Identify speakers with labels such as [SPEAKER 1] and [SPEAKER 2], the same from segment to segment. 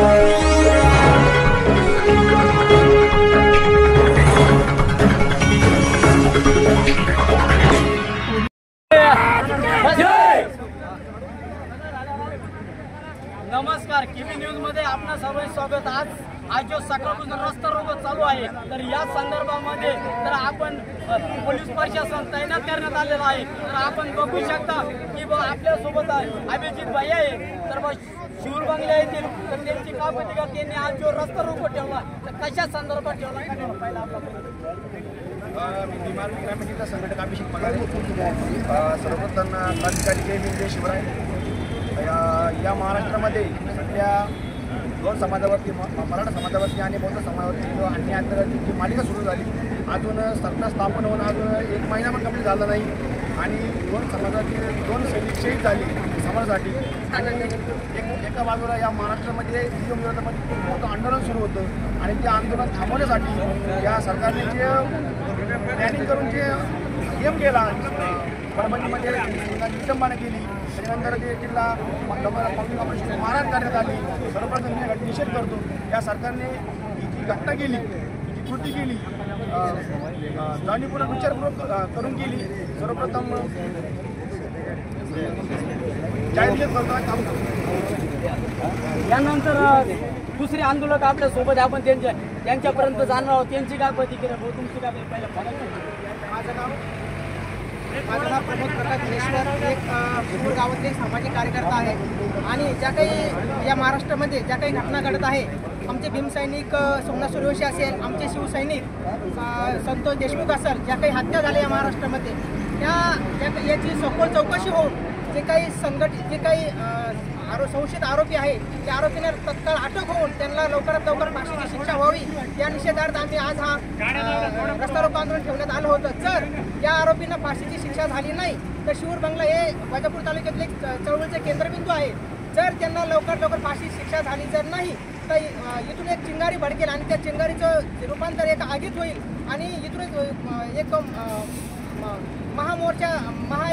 [SPEAKER 1] नमस्कार, KB news मध्ये आपणा सर्वांचे स्वागत। आज जो सकाळपासून रस्ता रोको चालू आहे, तर या संदर्भामध्ये तर आपण पोलीस प्रशासन तैनात करण्यात आलेला आहे। तर आपण बघू शकता की आपल्या सोबत अभिजित भाई आहे, तर शिवर बंगले येतील, तर त्यांची काय प्रतिक्रिया, त्यांनी आज जो रस्ता रोको ठेवला तर कशा संदर्भात ठेवला पहिला आपला
[SPEAKER 2] मी बिमार ग्रामीणचा संघटक अभिषेक पगारे सर्वप्रथम क्रांतिकारी जय भीम जय शिवराय। या महाराष्ट्रामध्ये सध्या दोन समाजावरती मराठा समाजावरती आणि बौद्ध समाजावरती जो अन्याय अत्याचाराची मालिका सुरू झाली। अजून सरकार स्थापन होऊन अजून 1 महिना पण कंप्लीट झाला नाही आणि दोन समाजातील 2 सैनिक शहीद झाले समाजासाठी। एका बाजूला या महाराष्ट्रामध्ये नियम विरोधामध्ये खूप मोठं आंदोलन सुरू होतं आणि ते आंदोलन थांबवण्यासाठी या सरकारने जे प्लॅनिंग करून जे नियम केला, परभणीमध्ये विटंबना केली, त्यानंतर ते जिल्हा पब्लिक ऑपरेशन मारहाण करण्यात आली। सर्वप्रथम मी निषेध करतो, या सरकारने ही जी घटना केली, जी कृती केली, जाणीवपूर्वक विचारपूर्वक करून केली। सर्वप्रथम जाहीर करताना काम करतो।
[SPEAKER 1] यानंतर दुसरे आंदोलक आपल्या सोबत आपण त्यांच्यापर्यंत जाणार आहोत, त्यांची काय प्रतिक्रिया, तुमची काय पहिला
[SPEAKER 3] माझं नाव प्रमोद प्रकाश दिनेश्वर, एक शिरूर गावातले सामाजिक कार्यकर्ता आहे आणि ज्या काही या महाराष्ट्रामध्ये ज्या काही घटना घडत आहे, आमचे भीमसैनिक सोमनाथ सूर्यवंशी असेल, आमचे शिवसैनिक संतोष देशमुख असेल, ज्या काही हत्या झाल्या या महाराष्ट्रामध्ये, याची सखोल चौकशी होऊन जे काही जे काही संशयित आरोपी आहे त्या आरोपींना तत्काळ अटक होऊन त्यांना लवकरात लवकर फाशीची शिक्षा व्हावी, या निषेधार्थ आम्ही आज हा रस्ता रोको आंदोलन ठेवण्यात आलं होतं। जर या आरोपींना फाशीची शिक्षा झाली नाही तर शिवर बंगला हे वैजापूर तालुक्यातले चळवळीचे केंद्रबिंदू आहे। जर त्यांना लवकर फाशीची शिक्षा झाली जर नाही तर इथून एक चिंगारी भडकेल आणि त्या चिंगारीचं रूपांतर एका आगीत होईल आणि इथून एक महामोर्चा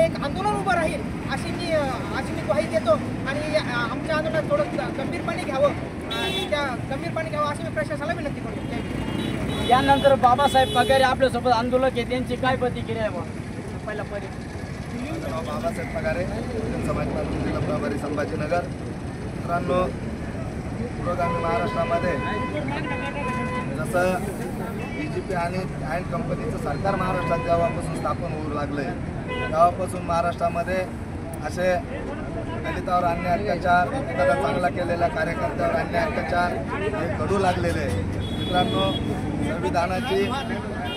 [SPEAKER 3] एक आंदोलन उभं राहील अशी मी ग्वाही देतो आणि आमच्या आंदोलनात थोडं गंभीरपणे घ्यावं अशी मी प्रशासनाला विनंती करतो।
[SPEAKER 1] यानंतर बाबासाहेब पगारे आपल्यासोबत आंदोलक आहे, त्यांची काय प्रतिक्रिया आहे? पहिला
[SPEAKER 2] बाबासाहेब पगारे, समाजवादी जिल्हा प्रभारी संभाजीनगर। मित्रांनो, पुरोगामी महाराष्ट्रामध्ये जसं BJP आणि अँड कंपनीचं सरकार महाराष्ट्रात जेव्हापासून स्थापन होऊ लागलंय तेव्हापासून महाराष्ट्रामध्ये असे दलितावर अन्याय अत्याचार, एखादा चांगला केलेल्या कार्यकर्त्यावर अन्याय अत्याचार हे घडू लागलेले आहे। मित्रांनो, संविधानाची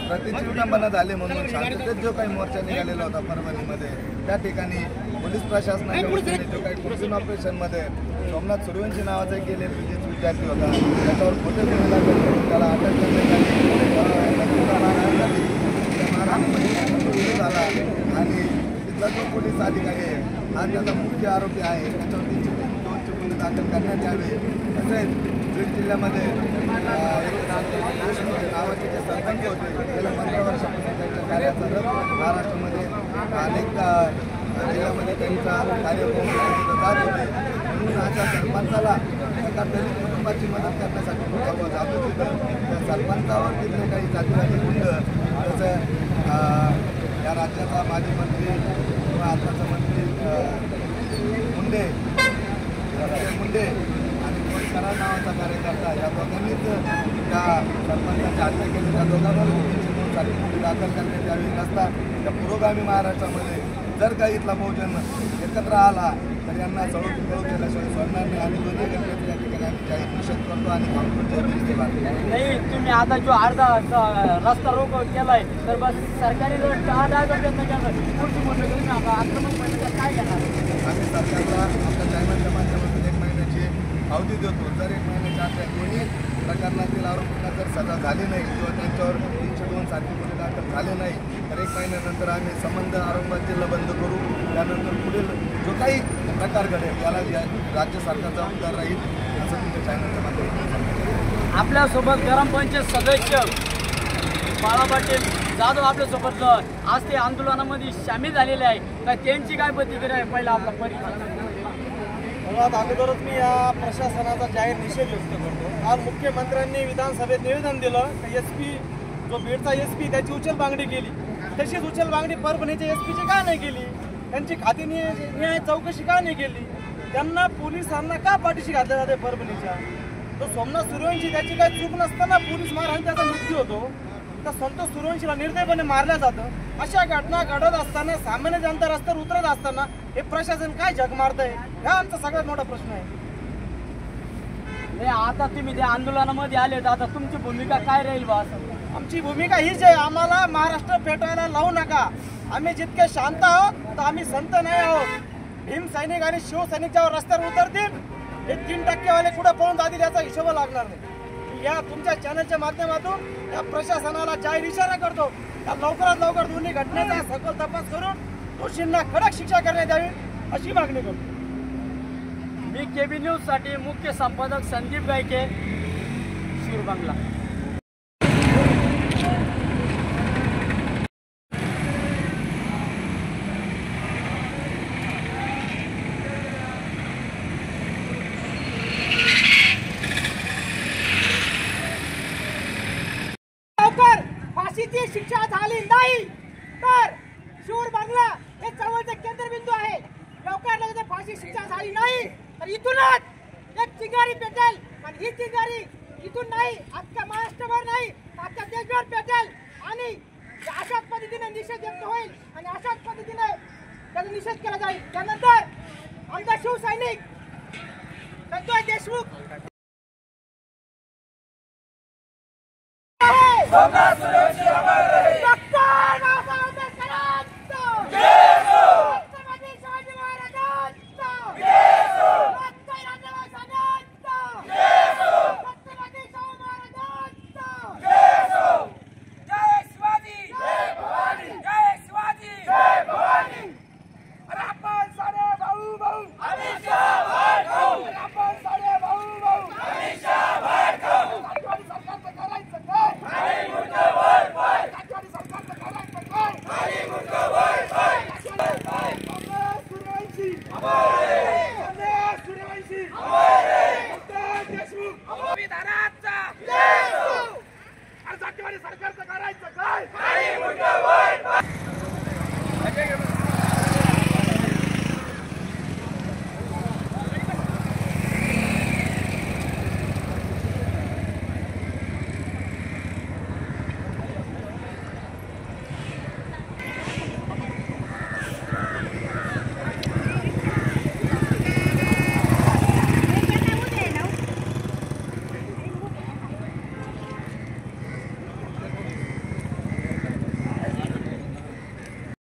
[SPEAKER 2] प्रतिची विटंबना झाली म्हणून शांततेत जो काही मोर्चा निघालेला होता परभणीमध्ये, त्या ठिकाणी पोलीस प्रशासनाच्या वतीने जो काही कुर्सिन ऑपरेशनमध्ये सोमनाथ सूर्यवंशी नावाचा एक BJP विद्यार्थी होता, त्याच्यावर खोटे गुन्हे दाखल करून त्याला अटक करण्यात झाला आणि तिथला जो पोलीस अधिकारी आहे हा त्याचा मुख्य आरोपी आहे, त्याच्यावर 302 गुन्हे दाखल करण्यात यावे। तसेच बीड जिल्ह्यामध्ये नावाचे जे सरपंच होते, गेल्या 15 वर्षापासून त्यांच्या कार्याचा महाराष्ट्रामध्ये अनेक जिल्ह्यामध्ये त्यांचा कार्यक्रम जात होते, म्हणून अशा सरपंचाला दलित कुटुंबाची मदत करण्यासाठी जात होते। त्या सरपंचावर तिथले काही जातीवादी गुंड, जसं या राज्याचा माजी मंत्री किंवा आताचा मंत्री मुंडे आणि कराड नावाचा कार्यकर्ता, या दोघांनीच त्या सरपंचाची हत्या केली। त्या दोघांवर गुन्हे दाखल करण्यात यावी नसता त्या पुरोगामी महाराष्ट्रामध्ये जर काही इथला बहुजन एकत्र आला तर यांना कळू केल्याशिवाय सोडणार नाही आणि दोन्ही घटनेचे या ठिकाणी आम्ही जाहीर निषेध करतो आणि
[SPEAKER 1] नाही, तुम्ही आता जो अर्धा रस्ता रोको केलाय तर बस सरकारी प्रयत्न केला आक्रमण काय घेणार?
[SPEAKER 2] आम्ही सरकारला आपल्या चॅनलच्या माध्यमातून 1 महिन्याची अवधी देतो। जर 1 महिन्याच्या आत कोणी प्रकरणातील आरोपींना जर सजा झाली नाही किंवा त्यांच्यावर 302 सारखे गुन्हे दाखल झाले नाही तर 1 महिन्यानंतर आम्ही संबंध औरंगाबाद जिल्हा बंद करू। त्यानंतर पुढील जो काही प्रकार घडेल याला राज्य सरकार जबाबदार राहील असं तुमच्या चॅनलच्या माध्यमातून।
[SPEAKER 1] आपल्यासोबत ग्रामपंचायत सदस्य बाळा पाटील जाधव आपल्यासोबत आज ते आंदोलनामध्ये सामील झालेले आहे, तर त्यांची काय प्रतिक्रिया आहे? पहिला आपला परिचय सर्वात अगोदरच मी या प्रशासनाचा जाहीर निषेध व्यक्त करतो. आज मुख्यमंत्र्यांनी विधानसभेत निवेदन दिलं की SP जो बीडचा SP त्याची उचल मागणी केली. तशीच उचल मागणी परभणीच्या SPची का नाही केली? त्यांची खाती न्याय चौकशी का नाही केली? त्यांना पोलिसांना का पाठीशी घातलं जाते परभणीच्या? तो सोमनाथ सूर्यवंशी त्याची काही चूक नसताना पोलीस मारहाण त्याचा मृत्यू होतो. तर संतोष सूर्यवंशीला निर्दयपणे मारलं जातं. अशा घटना घडत असताना सामान्य जनता रस्त्यावर उतरत असताना हे प्रशासन काय झक मारतंय? हा आमचा सगळ्यात मोठा प्रश्न आहे. आता तुम्ही त्या आंदोलनामध्ये आले तर आता तुमची भूमिका काय राहील बा? आमची भूमिका हीच आहे, आम्हाला महाराष्ट्र पेटवायला लावू नका. आम्ही जितके शांत आहोत तर आम्ही संत नाही आहोत. भीम सैनिक आणि शिवसैनिक जेव्हा रस्त्यावर उतरतील हे 3% वाले कुठे पळून जातील याचा हिशोब लागणार नाही. या तुमच्या चॅनलच्या माध्यमातून या प्रशासनाला जाहीर इशारा करतो, या लवकरात लवकर दोन्ही घटनेचा सखोल तपास करून दोषींना कडक शिक्षा करण्यात यावी अशी मागणी करतो. मी KB न्यूज साठी मुख्य संपादक संदीप गायके, शिरबंगला.
[SPEAKER 3] फाशीची शिक्षा झाली नाही तर शिरबंगला हे चळवळीचे केंद्रबिंदू आहे. लवकर फाशी शिक्षा झाली नाही तर इथूनच एक चिंगारी पेटेल आणि ही चिंगारी इथून नाही, अख्ख्या महाराष्ट्रभर नाही, अख्ख्या देशभर पेटेल आणि अशाच पद्धतीने निषेध व्यक्त होईल आणि अशाच पद्धतीने त्याचा निषेध केला जाईल. त्यानंतर आमचा शिवसैनिक संतोष देशमुख सरकार